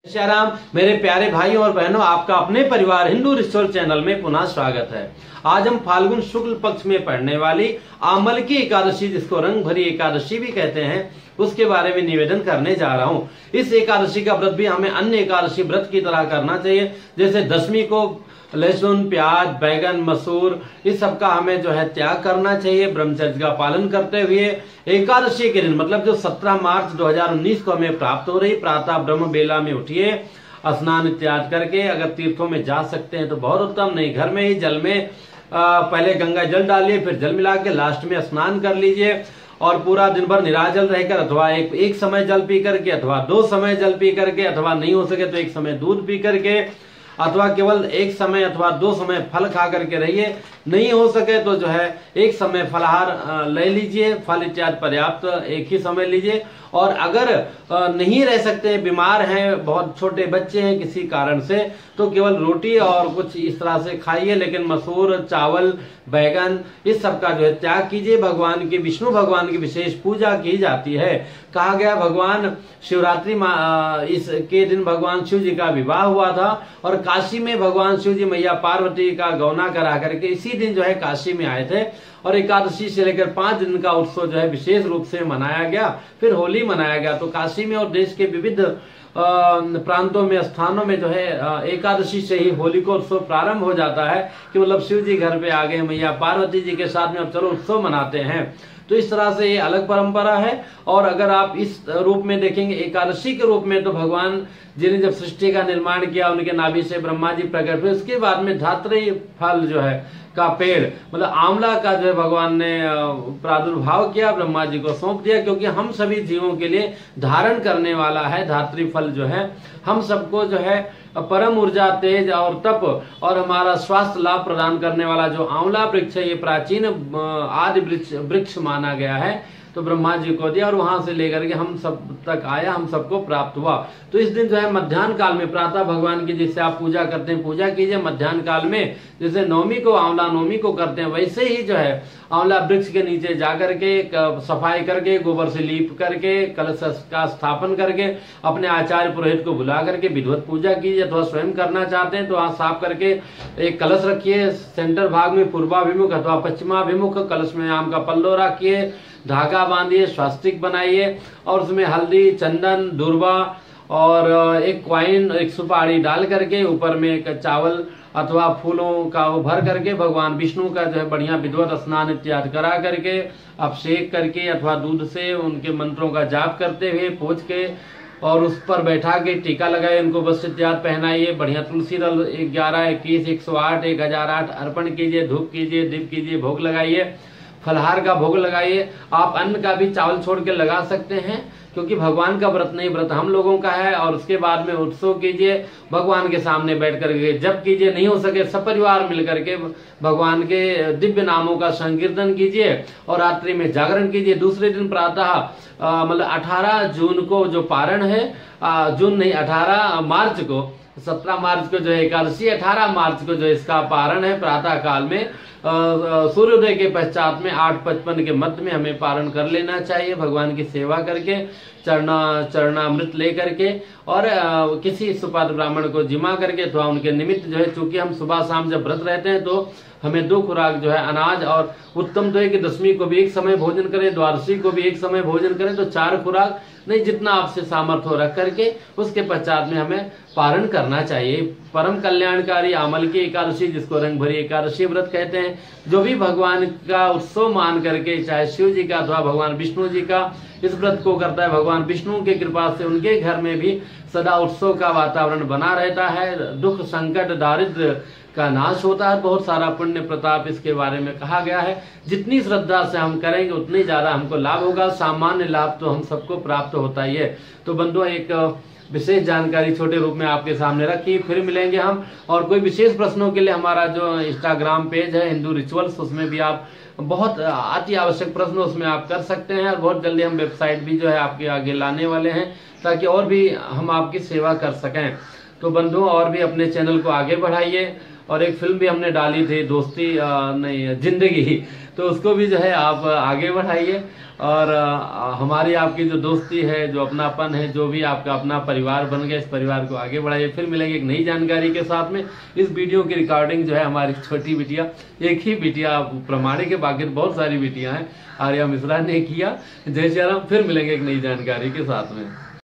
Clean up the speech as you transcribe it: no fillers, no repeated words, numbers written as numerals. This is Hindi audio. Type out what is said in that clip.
श्याराम मेरे प्यारे भाइयों और बहनों, आपका अपने परिवार हिंदू रिचुअल चैनल में पुनः स्वागत है। आज हम फाल्गुन शुक्ल पक्ष में पड़ने वाली आमल की एकादशी, जिसको रंग भरी एकादशी भी कहते हैं, उसके बारे में निवेदन करने जा रहा हूँ। इस एकादशी का व्रत भी हमें अन्य एकादशी व्रत की तरह करना चाहिए। जैसे दशमी को लहसुन, प्याज, बैगन, मसूर इस सब का हमें जो है त्याग करना चाहिए, ब्रह्मचर्य का पालन करते हुए। एकादशी के दिन मतलब जो 17 मार्च 2019 को हमें प्राप्त हो रही, प्रातः ब्रह्म बेला में उठिए, स्नान इत्यादि करके अगर तीर्थों में जा सकते हैं तो बहुत उत्तम, नहीं घर में ही जल में पहले गंगा जल डालिए, फिर जल मिला के लास्ट में स्नान कर लीजिए और पूरा दिन भर निराजल रहकर अथवा एक समय जल पी करके अथवा 2 समय जल पी करके अथवा नहीं हो सके तो 1 समय दूध पी करके अथवा केवल 1 समय अथवा 2 समय फल खा करके रहिए। नहीं हो सके तो जो है 1 समय फलाहार ले लीजिए, फल इत्यादि पर्याप्त 1 ही समय लीजिए। और अगर नहीं रह सकते, बीमार हैं, बहुत छोटे बच्चे हैं किसी कारण से, तो केवल रोटी और कुछ इस तरह से खाइए, लेकिन मसूर, चावल, बैगन इस सब का जो है त्याग कीजिए। भगवान की, विष्णु भगवान की विशेष पूजा की जाती है। कहा गया भगवान शिवरात्रि इसके दिन भगवान शिव जी का विवाह हुआ था और काशी में भगवान शिव जी मैया पार्वती का गौना करा करके इसी दिन जो है काशी में आए थे और एकादशी से लेकर 5 दिन का उत्सव जो है विशेष रूप से मनाया गया। फिर होली मनाया गया। तो काशी में और देश के विविध प्रांतों में, स्थानों में जो है एकादशी से ही होली को उत्सव प्रारंभ हो जाता है कि मतलब शिव जी घर पे आ गए, मैया पार्वती जी के साथ में अब चलो उत्सव मनाते हैं। तो इस तरह से ये अलग परंपरा है। और अगर आप इस रूप में देखेंगे एकादशी के रूप में, तो भगवान जी ने जब सृष्टि का निर्माण किया, उनके नाभि से ब्रह्मा जी प्रकट हुए, उसके बाद में धात्री फल जो है का पेड़ मतलब आंवला का जो है भगवान ने प्रादुर्भाव किया, ब्रह्मा जी को सौंप दिया, क्योंकि हम सभी जीवों के लिए धारण करने वाला है धात्री फल जो है। हम सबको जो है परम ऊर्जा, तेज और तप और हमारा स्वास्थ्य लाभ प्रदान करने वाला जो आंवला वृक्ष है, ये प्राचीन आदि वृक्ष माना गया है। तो ब्रह्मा जी को दिया और वहां से लेकर के हम सब तक आया, हम सबको प्राप्त हुआ। तो इस दिन जो है मध्याह्न काल में प्रातः भगवान की जिससे आप पूजा करते हैं पूजा कीजिए। मध्याह्न काल में जैसे नवमी को आंवला नवमी को करते हैं, वैसे ही जो है आंवला वृक्ष के नीचे जाकर के सफाई करके, गोबर से लीप करके, कलश का स्थापन करके, अपने आचार्य पुरोहित को बुला करके विधिवत पूजा कीजिए। अथवा स्वयं करना चाहते हैं तो वहां साफ करके एक कलश रखिए, सेंटर भाग में पूर्वाभिमुख अथवा पश्चिमाभिमुख, कलश में आम का पल्लो रखिए, धागा बांधिए, स्वास्तिक बनाइए और उसमें हल्दी, चंदन, दूर्वा और एक कॉइन, एक सुपारी डाल करके ऊपर में एक चावल अथवा फूलों का वो भर करके भगवान विष्णु का जो है बढ़िया विधिवत स्नान इत्यादि करा करके, अभिषेक करके अथवा दूध से उनके मंत्रों का जाप करते हुए पोंछ के और उस पर बैठा के टीका लगाए, उनको वस्त्र इत्यादि पहनाइए, बढ़िया तुलसी दल 11, 21, 108, 1008 अर्पण कीजिए, धूप कीजिए, दीप कीजिए, भोग लगाइए, फलहार का भोग लगाइए। आप अन्न का भी चावल छोड़ के लगा सकते हैं, क्योंकि भगवान का व्रत नहीं, व्रत हम लोगों का है। और उसके बाद में उत्सव कीजिए, भगवान के सामने बैठ करके जप कीजिए, नहीं हो सके सपरिवार मिलकर के भगवान के दिव्य नामों का संकीर्तन कीजिए और रात्रि में जागरण कीजिए। दूसरे दिन प्रातः मतलब 18 जून को जो पारण है, जून नहीं 18 मार्च को, 17 मार्च को जो है एकादशी, 18 मार्च को जो इसका पारण है प्रातः काल में सूर्योदय के पश्चात में 8:55 के मध्य में हमें पारण कर लेना चाहिए, भगवान की सेवा करके, चरणामृत ले करके और किसी सुपात्र ब्राह्मण को जिमा करके अथवा उनके निमित्त जो है, चूंकि हम सुबह शाम जब व्रत रहते हैं तो हमें 2 खुराक जो है अनाज, और उत्तम तो है कि दशमी को भी 1 समय भोजन करें, द्वादशी को भी 1 समय भोजन करें, तो 4 खुराक नहीं, जितना आपसे सामर्थ्य हो रख करके उसके पश्चात में हमें पारण करना चाहिए। परम कल्याणकारी आमल की एकादशी, जिसको रंग भरी एकादशी व्रत कहते हैं, जो भी भगवान का उत्सव मान करके, चाहे शिव जी का अथवा भगवान विष्णु जी का इस व्रत को करता है, भगवान विष्णु की कृपा से उनके घर में भी सदा उत्सव का वातावरण बना रहता है, दुख संकट दारिद्र का नाश होता है, बहुत सारा पुण्य प्रताप इसके बारे में कहा गया है। जितनी श्रद्धा से हम करेंगे उतनी ज्यादा हमको लाभ होगा। सामान्य लाभ तो हम सबको प्राप्त होता ही है। तो बंधुओं, एक विशेष जानकारी छोटे रूप में आपके सामने रखी। फिर मिलेंगे हम, और कोई विशेष प्रश्नों के लिए हमारा जो इंस्टाग्राम पेज है हिंदू रिचुअल्स, उसमें भी आप बहुत अति आवश्यक प्रश्न उसमें आप कर सकते हैं। और बहुत जल्दी हम वेबसाइट भी जो है आपके आगे लाने वाले हैं, ताकि और भी हम आपकी सेवा कर सकें। तो बंधुओं, और भी अपने चैनल को आगे बढ़ाइए। और एक फिल्म भी हमने डाली थी, दोस्ती नहीं जिंदगी, तो उसको भी जो है आप आगे बढ़ाइए। और हमारी आपकी जो दोस्ती है, जो अपनापन है, जो भी आपका अपना परिवार बन गया, इस परिवार को आगे बढ़ाइए। फिर मिलेंगे एक नई जानकारी के साथ में। इस वीडियो की रिकॉर्डिंग जो है हमारी छोटी बिटिया, एक ही बिटिया प्रमाणिक है, बाकी बहुत सारी बिटियां हैं, आर्या मिश्रा ने किया। जय श्री राम। फिर मिलेंगे एक नई जानकारी के साथ में।